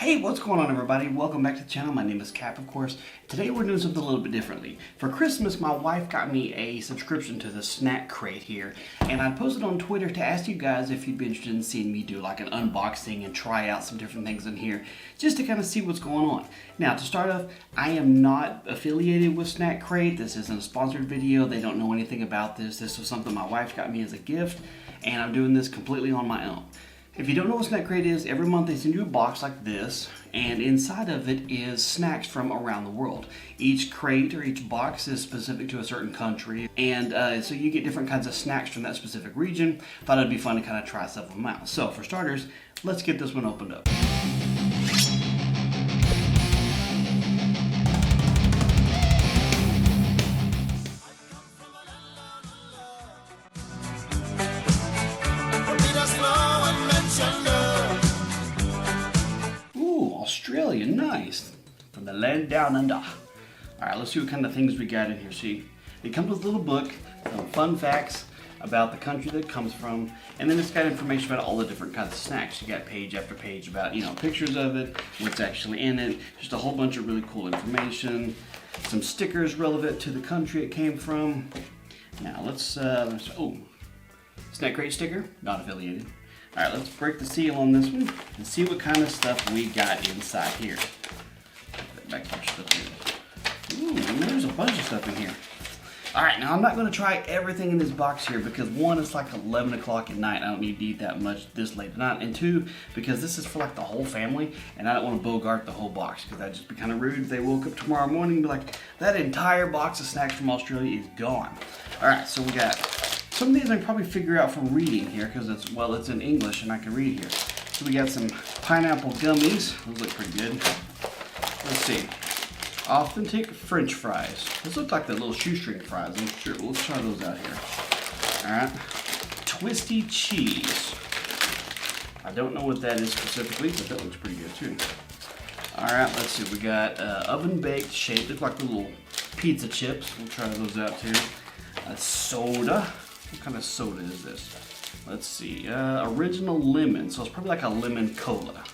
Hey, what's going on everybody? Welcome back to the channel. My name is Cap, of course. Today we're doing something a little bit differently. For Christmas, my wife got me a subscription to the Snack Crate here, and I posted on Twitter to ask you guys if you'd be interested in seeing me do like an unboxing and try out some different things in here, just to kind of see what's going on. Now, to start off, I am not affiliated with Snack Crate. This isn't a sponsored video. They don't know anything about this. This was something my wife got me as a gift, and I'm doing this completely on my own. If you don't know what Snack Crate is, every month they send you a box like this, and inside of it is snacks from around the world. Each crate or each box is specific to a certain country, and so you get different kinds of snacks from that specific region. Thought it'd be fun to kind of try some of them out. So for starters, let's get this one opened up. Australia, nice. From the land down under. Alright, let's see what kind of things we got in here. See, it comes with a little book, some fun facts about the country that it comes from, and then it's got information about all the different kinds of snacks. You got page after page about, pictures of it, what's actually in it, just a whole bunch of really cool information, some stickers relevant to the country it came from. Now let's Snack Crate sticker, not affiliated. Alright, let's break the seal on this one and see what kind of stuff we got inside here. Back here. Ooh, there's a bunch of stuff in here. Alright, now I'm not going to try everything in this box here because one, it's like 11 o'clock at night. I don't need to eat that much this late at night. And two, because this is for like the whole family and I don't want to bogart the whole box because that'd just be kind of rude if they woke up tomorrow morning and be like, that entire box of snacks from Australia is gone. Alright, so we got some of these I can probably figure out from reading here because it's in English and I can read here. So we got some pineapple gummies. Those look pretty good. Let's see. Authentic French fries. Those look like the little shoestring fries. I'm sure. Let's try those out here. Alright. Twisty cheese. I don't know what that is specifically, but that looks pretty good too. Alright, let's see. We got oven baked shaped. Look like little pizza chips. We'll try those out too. A soda. What kind of soda is this? Let's see. Original lemon. So it's probably like a lemon cola.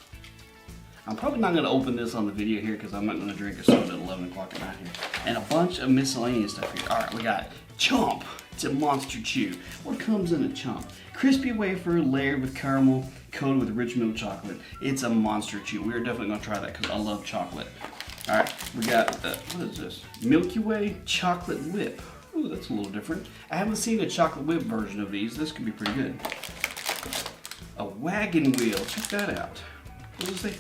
I'm probably not going to open this on the video here because I'm not going to drink a soda at 11 o'clock at night here. And a bunch of miscellaneous stuff here. Alright, we got Chomp. It's a monster chew. What comes in a Chomp? Crispy wafer layered with caramel, coated with rich milk chocolate. It's a monster chew. We're definitely going to try that because I love chocolate. Alright, we got, what is this? Milky Way chocolate whip. Ooh, that's a little different. I haven't seen a chocolate whip version of these. This could be pretty good. A wagon wheel. Check that out. What does it say?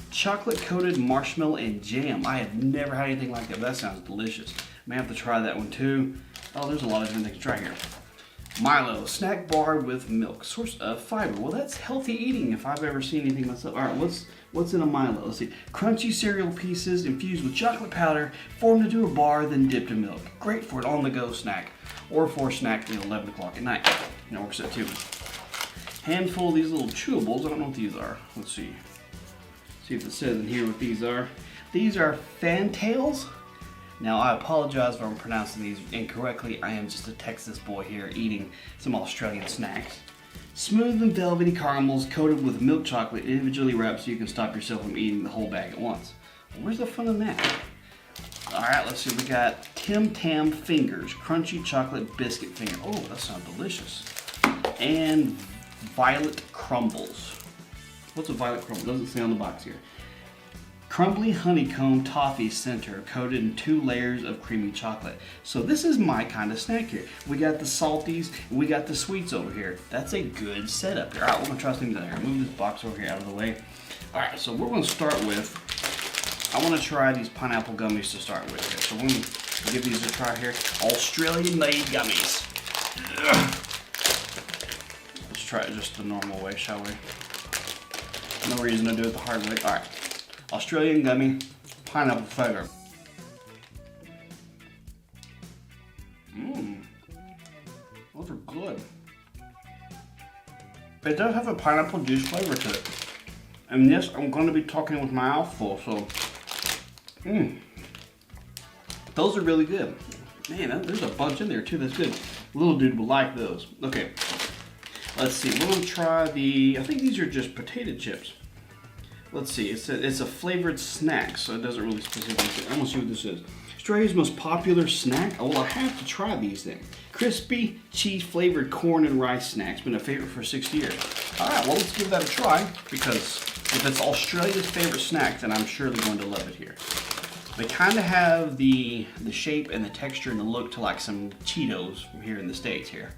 Chocolate coated marshmallow and jam. I have never had anything like that. That sounds delicious. May have to try that one too. Oh, there's a lot of different things to try here. Milo, snack bar with milk. Source of fiber. Well, that's healthy eating if I've ever seen anything myself. All right, what's in a Milo? Let's see. Crunchy cereal pieces infused with chocolate powder, formed into a bar, then dipped in milk. Great for an on-the-go snack, or for a snack at 11 o'clock at night. It works out too. Handful of these little chewables. I don't know what these are. Let's see. See if it says in here what these are. These are Fantails. Now, I apologize if I'm pronouncing these incorrectly. I am just a Texas boy here eating some Australian snacks. Smooth and velvety caramels coated with milk chocolate, individually wrapped so you can stop yourself from eating the whole bag at once. Well, where's the fun in that? Alright, let's see. We got Tim Tam Fingers, crunchy chocolate biscuit finger. Oh, that sounds delicious. And Violet Crumbles. What's a Violet Crumble? Doesn't say on the box here. Crumbly honeycomb toffee center coated in 2 layers of creamy chocolate. So this is my kind of snack here. We got the salties and we got the sweets over here. That's a good setup here. Alright, we're going to try some things out here. Move this box over here out of the way. Alright, so we're going to start with, I want to try these pineapple gummies to start with here. So we're going to give these a try here. Australian made gummies. Let's try it just the normal way, shall we? No reason to do it the hard way. Alright. Australian gummy, pineapple flavor. Those are good. It does have a pineapple juice flavor to it. And yes, I'm going to be talking with my mouth full, so. Those are really good. Man, there's a bunch in there too, that's good. Little dude will like those. Okay, let's see, we're going to try the, I think these are just potato chips. let's see, it's a flavored snack, so it doesn't really specifically say. I'm gonna see what this is. Australia's most popular snack? Oh, well, I have to try these then. Crispy cheese flavored corn and rice snacks. Been a favorite for 6 years. All right, well, let's give that a try, because if it's Australia's favorite snack, then I'm surely going to love it here. They kind of have the shape and the texture and the look to like some Cheetos from here in the States here.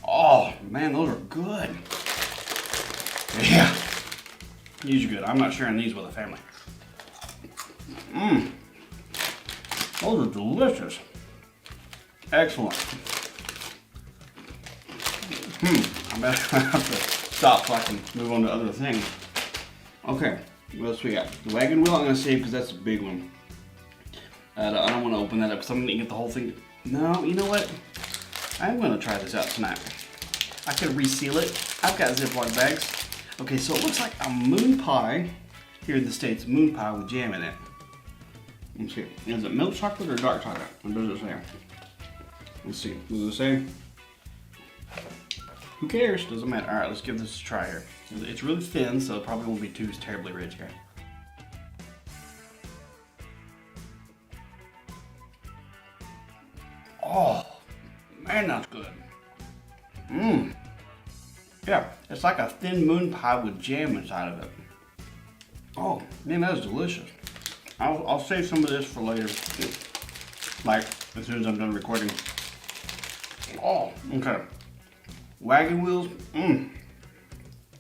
Oh, man, those are good. Yeah, these are good. I'm not sharing these with a family. Those are delicious. Excellent. I better have to stop so I can move on to other things. Okay, what else we got? The wagon wheel I'm going to save because that's a big one. I don't want to open that up because I'm going to get the whole thing. No, you know what? I'm going to try this out tonight. I could reseal it. I've got Ziploc bags. Okay, so it looks like a moon pie. Here in the States, moon pie with jam in it. Let's see. Is it milk chocolate or dark chocolate? What does it say? Let's see. What does it say? Who cares? Doesn't matter. All right, let's give this a try here. It's really thin, so it probably won't be too terribly rich here. Oh, man, that's good. Yeah, it's like a thin moon pie with jam inside of it. Oh, man, that is delicious. I'll save some of this for later, like as soon as I'm done recording. Oh, okay. Wagon wheels,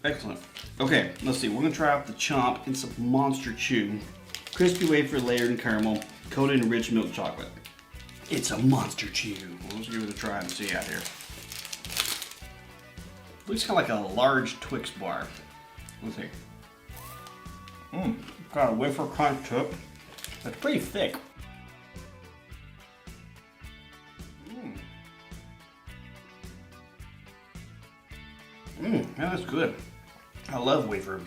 excellent. Okay, let's see. We're gonna try out the Chomp. It's a Monster Chew, crispy wafer layered in caramel, coated in rich milk chocolate. It's a Monster Chew. Well, let's give it a try and see out here. Looks kind of like a large Twix bar. Let's see. Got a wafer crunch to it. It's pretty thick. Yeah, that's good. I love wafers.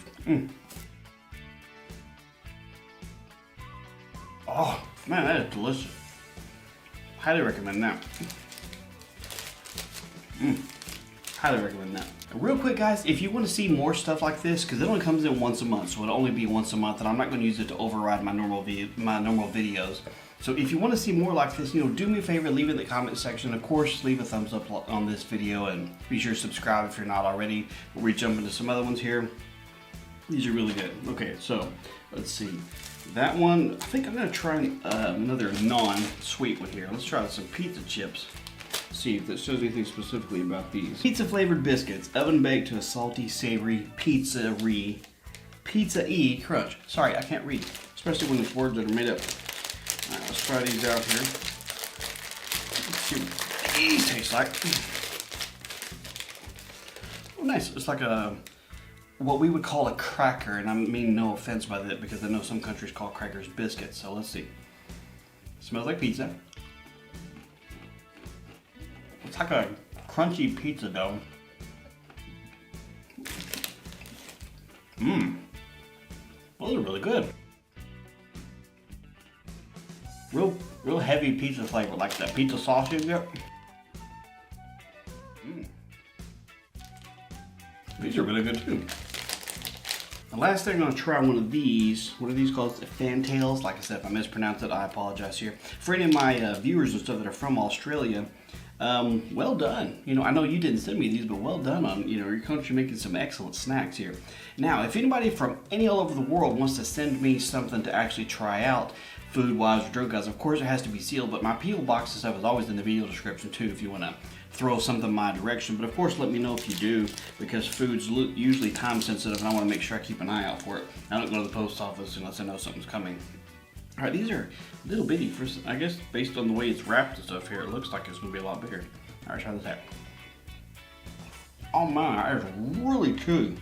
Oh, man, that is delicious. Highly recommend that. Highly recommend that. Real quick, guys, if you want to see more stuff like this, because it only comes in once a month, so it'll only be once a month, and I'm not going to use it to override my normal videos. So if you want to see more like this, do me a favor, leave it in the comment section. Of course, leave a thumbs up on this video, and be sure to subscribe if you're not already. We'll jump into some other ones here. These are really good. Okay, so let's see. That one, I think I'm going to try another non-sweet one here. Let's try some pizza chips. See if this shows anything specifically about these. Pizza flavored biscuits, oven baked to a salty, savory pizza-y crunch. Sorry, I can't read, especially when it's words that are made up. All right, let's try these out here. Let's see what these taste like. Oh, nice. It's like what we would call a cracker, and I mean no offense by that because I know some countries call crackers biscuits. So let's see. Smells like pizza. It's like a crunchy pizza dough. Those are really good. Real heavy pizza flavor, like that pizza sauce you get. These are really good too. The last thing I'm gonna try one of these. What are these called? Fantails. Like I said, if I mispronounce it, I apologize here. For any of my viewers and stuff that are from Australia, well done. I know you didn't send me these, but well done on your country making some excellent snacks here. Now, if anybody from all over the world wants to send me something to actually try out, food-wise or drug-wise, of course it has to be sealed. But my P.O. box and stuff is always in the video description too, if you want to throw something my direction. But of course, let me know if you do, because food's usually time sensitive, and I want to make sure I keep an eye out for it. I don't go to the post office unless I know something's coming. All right, these are little bitty. I guess based on the way it's wrapped and stuff here, it looks like it's gonna be a lot bigger. All right, try this out. Oh my, that is really chewy.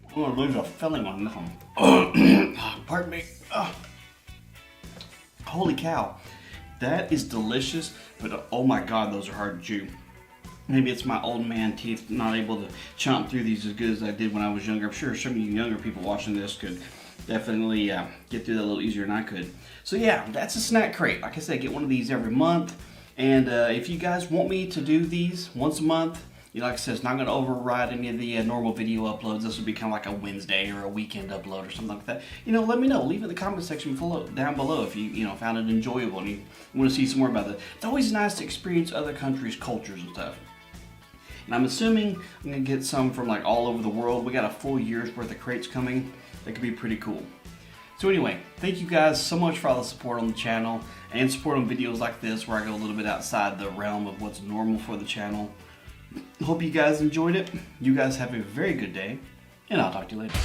I'm gonna lose a filling on this one. Pardon me. Holy cow, that is delicious. But oh my God, those are hard to chew. Maybe it's my old man teeth not able to chomp through these as good as I did when I was younger. I'm sure some of you younger people watching this could definitely get through that a little easier than I could. So yeah, that's a snack crate. Like I said, get one of these every month. And if you guys want me to do these once a month, like I said, it's not going to override any of the normal video uploads. This would be kind of like a Wednesday or a weekend upload or something like that. Let me know. Leave it in the comment section down below if you found it enjoyable and you want to see some more about it. It's always nice to experience other countries' cultures and stuff. And I'm assuming I'm going to get some from like all over the world. We got a full year's worth of crates coming. That could be pretty cool. So anyway, thank you guys so much for all the support on the channel and support on videos like this where I go a little bit outside the realm of what's normal for the channel. Hope you guys enjoyed it. You guys have a very good day, and I'll talk to you later.